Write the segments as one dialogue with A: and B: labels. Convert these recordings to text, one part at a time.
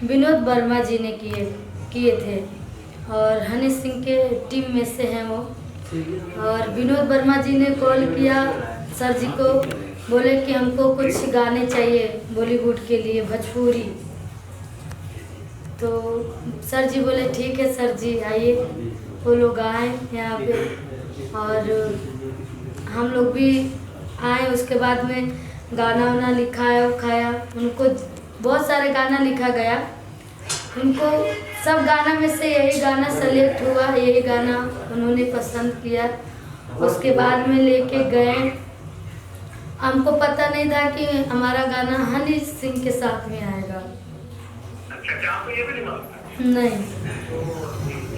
A: विनोद वर्मा जी ने किए थे और हनी सिंह के टीम में से हैं वो। और विनोद वर्मा जी ने कॉल किया सर जी को, बोले कि हमको कुछ गाने चाहिए बॉलीवुड के लिए, भोजपुरी। तो सर जी बोले ठीक है सर जी आइए, वो लोग आए यहाँ पे और हम लोग भी आए। उसके बाद में गाना वाना लिखाया उखाया, उनको बहुत सारे गाना लिखा गया। उनको सब गाना में से यही गाना सेलेक्ट हुआ, यही गाना उन्होंने पसंद किया। उसके बाद में लेके गए, हमको पता नहीं था कि हमारा गाना हनी सिंह के साथ में आएगा।
B: अच्छा, आपको ये भी नहीं मालूम?
A: नहीं।
B: तो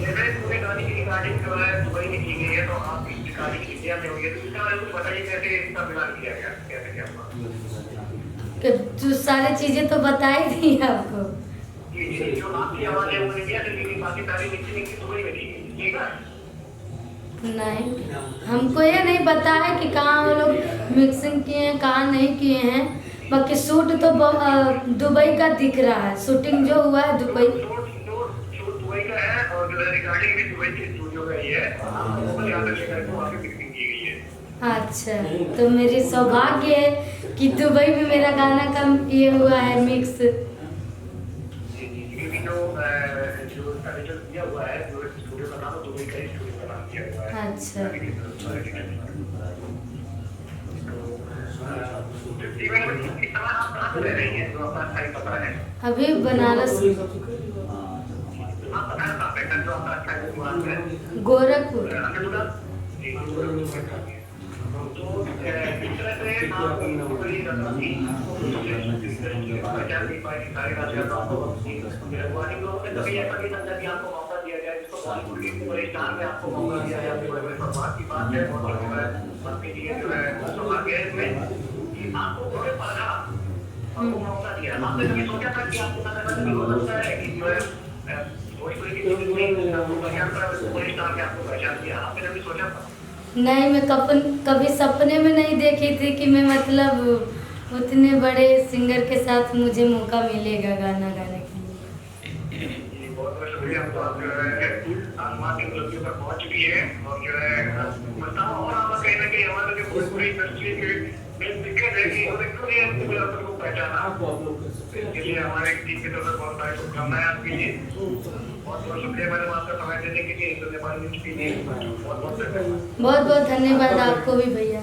B: ये पूरे गाने की रिकॉर्डिंग जो है दुबई में की गई है, तो आप इस रिकॉर्डिंग इंडिया में हुई है, तो इसका बारे में कुछ बताइए, कैसे इसका मिलान किया गया, कैसे क्या हुआ?
A: कि जो सारी चीजें तो बताई थी आपको।
B: जी, जो आपकी आवाज है वो इंडिया से ली गई, बाकी सारी मिक्सिंग की दुबई में की गई, ठीक है?
A: नहीं, हमको ये नहीं पता है कि कहाँ वो लोग मिक्सिंग किए हैं, कहाँ नहीं किए हैं। बाकी शूट तो दुबई का दिख रहा है, शूटिंग जो हुआ है दुबई।
B: शूट दुबई का है और जो है रिकॉर्डिंग भी दुबई के स्टूडियो का ही है। आपको याद रखिएगा कि वहाँ पे मिक्सिंग की गई है।
A: अच्छा, तो मेरी सौभाग्य है कि दुबई में मेरा गाना का ये हुआ है मिक्स।
B: क्योंकि जो इसका रिजल्ट दिया हुआ है, जो स्टूडियो का नाम दुबई का स्टूडियो का नाम दिया हुआ है।
A: अच्छा।
B: आप कहाँ से रह रही हैं, जो आपका स्थायी पता है?
A: अभी बनारस।
B: आप बताएं कहाँ पे है, जो आपका स्थायी निवास है?
A: गोरखपुर।
B: जी, तो इस तरह से आप बड़ी रकम की पहचान नहीं पाई, सारे राजनीतिक वार्निंग लोगों ने कभी ऐसा नहीं समझा कि आपको मौका दिया जाए, जिसको बॉलीवुड के बड़े स्टार में आपको मौका दिया जाए, बड़े बड़े फरमान की बात है। और जो है आपके लिए जो है सौभाग्य है इसमें कि आपको बड़े पढ़ा आपको मौका दिया। आपने कभी सोचा था कि आपको कभी हो सकता है कि जो है भोजपुरी की फिल्म में आपको पहचान करा, बड़े स्टार ने आपको पहचान दिया? आपने कभी सोचा था?
A: नहीं, मैं कभी सपने में नहीं देखी थी कि मैं मतलब उतने बड़े सिंगर के साथ मुझे मौका मिलेगा गाना गाने के लिए।
B: बहुत बहुत शुक्रिया। तो आप जो है आसमान की बुलंदियों पर पहुंच चुकी है और जो है बताओ, और आप कहीं ना कहीं हमारे जो भोजपुरी इंडस्ट्री के मेन दिक्कत है कि उन्होंने क्यों नहीं अपने विरासत को पहचाना। इसलिए हमारे टीम की तरफ से बहुत सारी शुभकामनाएं आपके लिए। बहुत बहुत शुक्रिया मैडम आपका समय देने के लिए, हमारी न्यूज के लिए बहुत बहुत धन्यवाद।
A: बहुत बहुत धन्यवाद आपको भी भैया।